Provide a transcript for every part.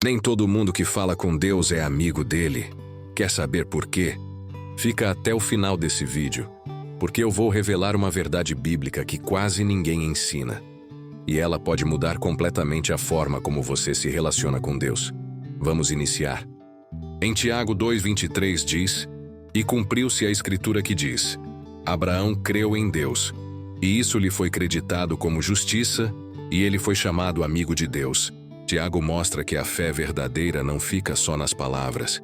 Nem todo mundo que fala com Deus é amigo dele. Quer saber por quê? Fica até o final desse vídeo, porque eu vou revelar uma verdade bíblica que quase ninguém ensina. E ela pode mudar completamente a forma como você se relaciona com Deus. Vamos iniciar. Em Tiago 2:23 diz: "E cumpriu-se a escritura que diz: Abraão creu em Deus, e isso lhe foi creditado como justiça, e ele foi chamado amigo de Deus." Tiago mostra que a fé verdadeira não fica só nas palavras.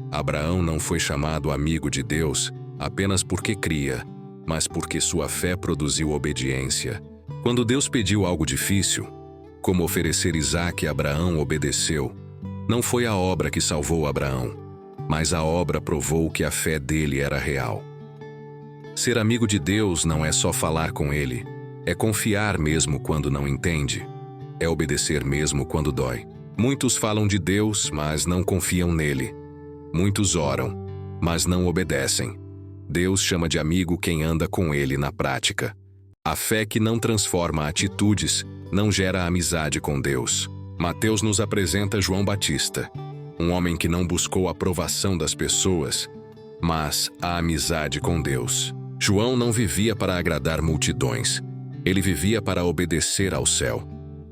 Abraão não foi chamado amigo de Deus apenas porque cria, mas porque sua fé produziu obediência. Quando Deus pediu algo difícil, como oferecer Isaque, Abraão obedeceu. Não foi a obra que salvou Abraão, mas a obra provou que a fé dele era real. Ser amigo de Deus não é só falar com ele, é confiar mesmo quando não entende. É obedecer mesmo quando dói. Muitos falam de Deus, mas não confiam nele. Muitos oram, mas não obedecem. Deus chama de amigo quem anda com ele na prática. A fé que não transforma atitudes não gera amizade com Deus. Mateus nos apresenta João Batista, um homem que não buscou a aprovação das pessoas, mas a amizade com Deus. João não vivia para agradar multidões, ele vivia para obedecer ao céu.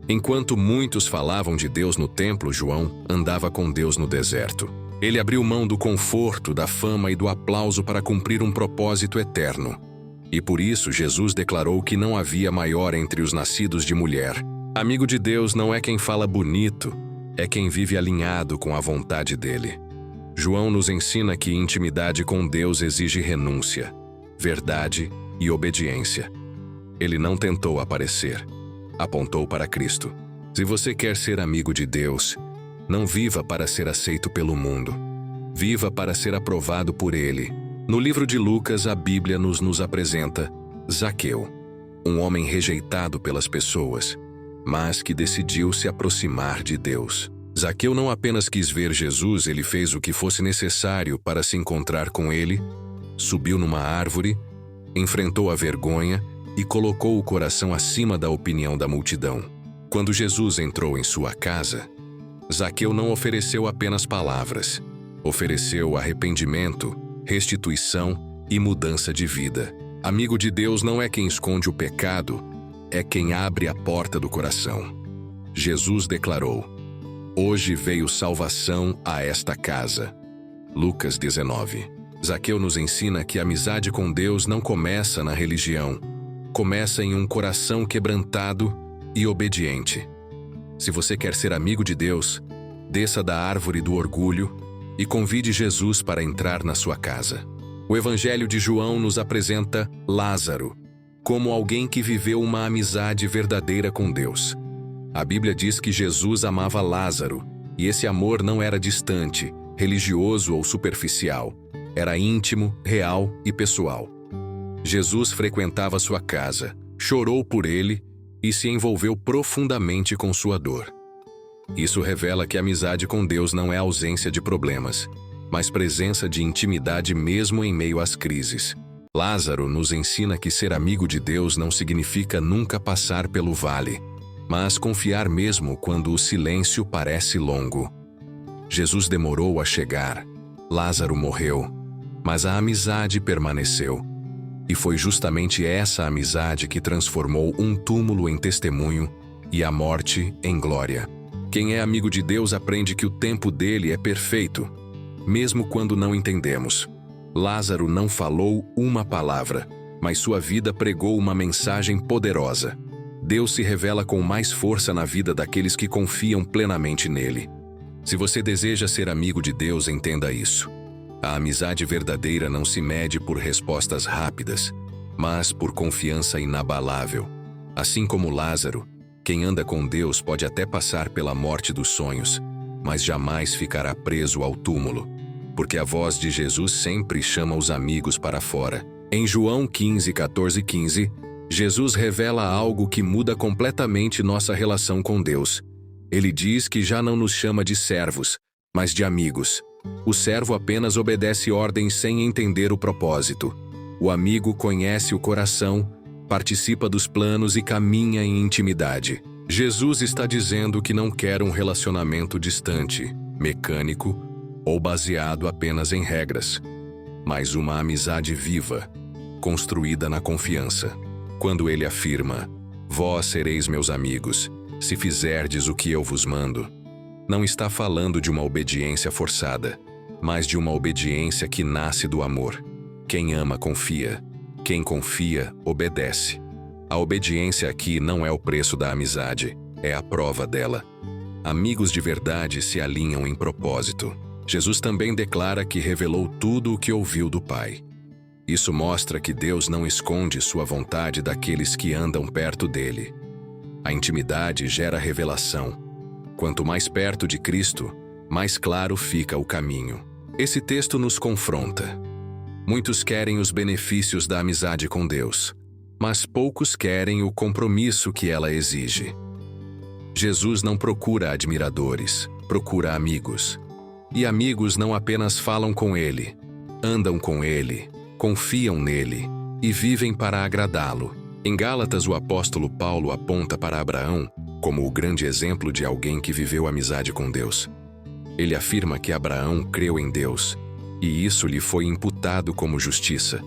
Enquanto muitos falavam de Deus no templo, João andava com Deus no deserto. Ele abriu mão do conforto, da fama e do aplauso para cumprir um propósito eterno. E por isso Jesus declarou que não havia maior entre os nascidos de mulher. Amigo de Deus não é quem fala bonito, é quem vive alinhado com a vontade dele. João nos ensina que intimidade com Deus exige renúncia, verdade e obediência. Ele não tentou aparecer. Apontou para Cristo. Se você quer ser amigo de Deus, não viva para ser aceito pelo mundo. Viva para ser aprovado por Ele. No livro de Lucas, a Bíblia nos apresenta Zaqueu, um homem rejeitado pelas pessoas, mas que decidiu se aproximar de Deus. Zaqueu não apenas quis ver Jesus, ele fez o que fosse necessário para se encontrar com ele, subiu numa árvore, enfrentou a vergonha e colocou o coração acima da opinião da multidão. Quando Jesus entrou em sua casa, Zaqueu não ofereceu apenas palavras, ofereceu arrependimento, restituição e mudança de vida. Amigo de Deus não é quem esconde o pecado, é quem abre a porta do coração. Jesus declarou: "Hoje veio salvação a esta casa." Lucas 19. Zaqueu nos ensina que a amizade com Deus não começa na religião, começa em um coração quebrantado e obediente. Se você quer ser amigo de Deus, desça da árvore do orgulho e convide Jesus para entrar na sua casa. O Evangelho de João nos apresenta Lázaro como alguém que viveu uma amizade verdadeira com Deus. A Bíblia diz que Jesus amava Lázaro, e esse amor não era distante, religioso ou superficial. Era íntimo, real e pessoal. Jesus frequentava sua casa, chorou por ele e se envolveu profundamente com sua dor. Isso revela que a amizade com Deus não é ausência de problemas, mas presença de intimidade mesmo em meio às crises. Lázaro nos ensina que ser amigo de Deus não significa nunca passar pelo vale, mas confiar mesmo quando o silêncio parece longo. Jesus demorou a chegar, Lázaro morreu, mas a amizade permaneceu. E foi justamente essa amizade que transformou um túmulo em testemunho e a morte em glória. Quem é amigo de Deus aprende que o tempo dele é perfeito, mesmo quando não entendemos. Lázaro não falou uma palavra, mas sua vida pregou uma mensagem poderosa. Deus se revela com mais força na vida daqueles que confiam plenamente nele. Se você deseja ser amigo de Deus, entenda isso. A amizade verdadeira não se mede por respostas rápidas, mas por confiança inabalável. Assim como Lázaro, quem anda com Deus pode até passar pela morte dos sonhos, mas jamais ficará preso ao túmulo, porque a voz de Jesus sempre chama os amigos para fora. Em João 15:14-15, Jesus revela algo que muda completamente nossa relação com Deus. Ele diz que já não nos chama de servos, mas de amigos. O servo apenas obedece ordens sem entender o propósito. O amigo conhece o coração, participa dos planos e caminha em intimidade. Jesus está dizendo que não quer um relacionamento distante, mecânico ou baseado apenas em regras, mas uma amizade viva, construída na confiança. Quando ele afirma: "Vós sereis meus amigos, se fizerdes o que eu vos mando", não está falando de uma obediência forçada, mas de uma obediência que nasce do amor. Quem ama confia. Quem confia obedece. A obediência aqui não é o preço da amizade, é a prova dela. Amigos de verdade se alinham em propósito. Jesus também declara que revelou tudo o que ouviu do Pai. Isso mostra que Deus não esconde sua vontade daqueles que andam perto dele. A intimidade gera revelação. Quanto mais perto de Cristo, mais claro fica o caminho. Esse texto nos confronta. Muitos querem os benefícios da amizade com Deus, mas poucos querem o compromisso que ela exige. Jesus não procura admiradores, procura amigos. E amigos não apenas falam com ele, andam com ele, confiam nele e vivem para agradá-lo. Em Gálatas, o apóstolo Paulo aponta para Abraão como o grande exemplo de alguém que viveu amizade com Deus. Ele afirma que Abraão creu em Deus, e isso lhe foi imputado como justiça,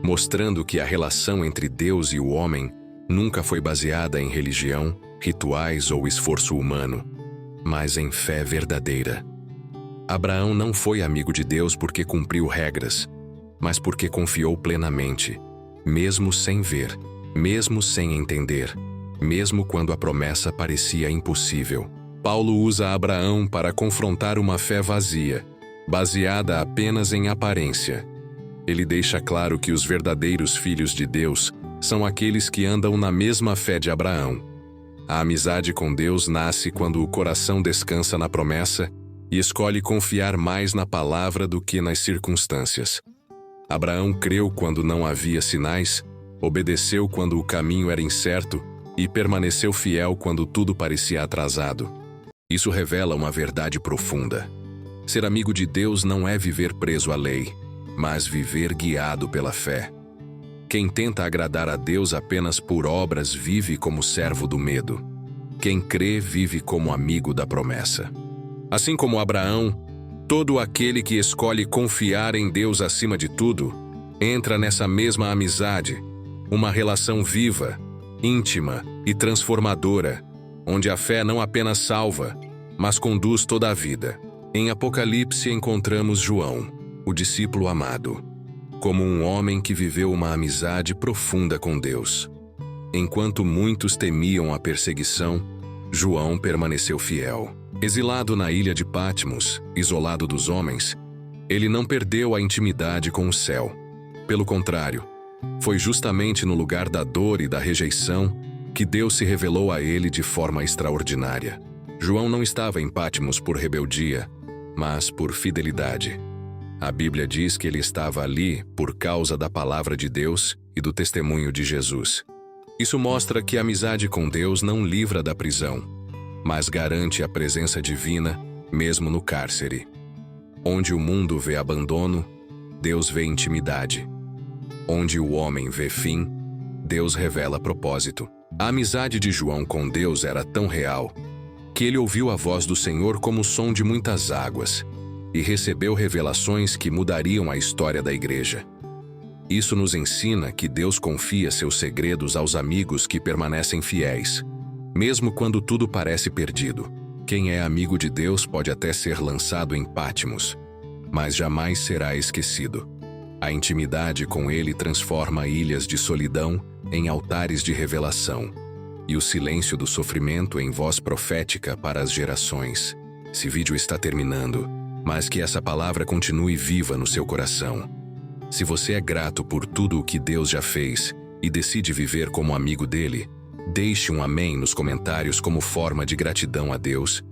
mostrando que a relação entre Deus e o homem nunca foi baseada em religião, rituais ou esforço humano, mas em fé verdadeira. Abraão não foi amigo de Deus porque cumpriu regras, mas porque confiou plenamente, mesmo sem ver, mesmo sem entender, mesmo quando a promessa parecia impossível. Paulo usa Abraão para confrontar uma fé vazia, baseada apenas em aparência. Ele deixa claro que os verdadeiros filhos de Deus são aqueles que andam na mesma fé de Abraão. A amizade com Deus nasce quando o coração descansa na promessa e escolhe confiar mais na palavra do que nas circunstâncias. Abraão creu quando não havia sinais, obedeceu quando o caminho era incerto e permaneceu fiel quando tudo parecia atrasado. Isso revela uma verdade profunda. Ser amigo de Deus não é viver preso à lei, mas viver guiado pela fé. Quem tenta agradar a Deus apenas por obras vive como servo do medo. Quem crê vive como amigo da promessa. Assim como Abraão, todo aquele que escolhe confiar em Deus acima de tudo, entra nessa mesma amizade, uma relação viva, íntima e transformadora, onde a fé não apenas salva, mas conduz toda a vida. Em Apocalipse encontramos João, o discípulo amado, como um homem que viveu uma amizade profunda com Deus. Enquanto muitos temiam a perseguição, João permaneceu fiel. Exilado na ilha de Patmos, isolado dos homens, ele não perdeu a intimidade com o céu. Pelo contrário, foi justamente no lugar da dor e da rejeição que Deus se revelou a ele de forma extraordinária. João não estava em Patmos por rebeldia, mas por fidelidade. A Bíblia diz que ele estava ali por causa da palavra de Deus e do testemunho de Jesus. Isso mostra que a amizade com Deus não livra da prisão, mas garante a presença divina mesmo no cárcere. Onde o mundo vê abandono, Deus vê intimidade. Onde o homem vê fim, Deus revela propósito. A amizade de João com Deus era tão real que ele ouviu a voz do Senhor como o som de muitas águas e recebeu revelações que mudariam a história da igreja. Isso nos ensina que Deus confia seus segredos aos amigos que permanecem fiéis, mesmo quando tudo parece perdido. Quem é amigo de Deus pode até ser lançado em Patmos, mas jamais será esquecido. A intimidade com Ele transforma ilhas de solidão em altares de revelação, e o silêncio do sofrimento em voz profética para as gerações. Esse vídeo está terminando, mas que essa palavra continue viva no seu coração. Se você é grato por tudo o que Deus já fez e decide viver como amigo dele, deixe um amém nos comentários como forma de gratidão a Deus